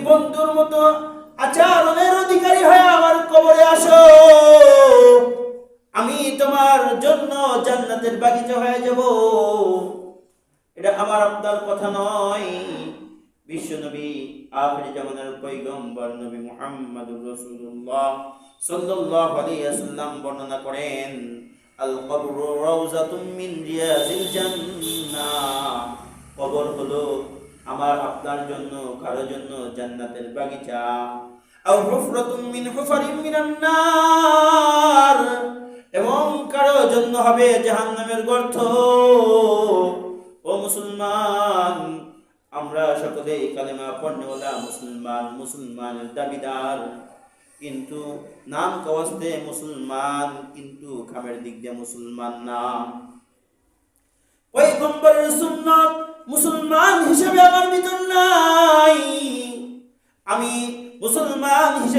বন্ধুর মতো আচরণের অধিকারী হয়ে আমার কবরে আসো, আমি তোমার জন্য জান্নাতের বাগিচা হয়ে যাব। এটা আমার আপনার কথা নয়, বিশ্ব নবী আখিরি জামানার পয়গম্বর নবী মুহাম্মদুর রাসূলুল্লাহ সাল্লাল্লাহু আলাইহি ওয়াসাল্লাম বর্ণনা করেন, আল কবরু রাউযাতুম মিন রিয়াজিল জান্নাহ, কবর হলো আমার আপনার জন্য কারো জন্য জান্নাতের বাগিচা। আও হুফরাতুম মিন হুফারিম মিনান নার, এবং কারো জন্য হবে জাহান্নামের গর্ত। ও মুসলমান, আমরা সকলেই কালেমা পড়নেওয়ালা মুসলমান, মুসলমানের দাবিদার, কিন্তু নাম কাওয়াস্তে মুসলমান, কিন্তু কামের দিক দিয়ে মুসলমান না। পয়গম্বরের সুন্নাত মুসলমান হিসেবে আমার ভিতর নাই। আমি মুসলমান হিসেবে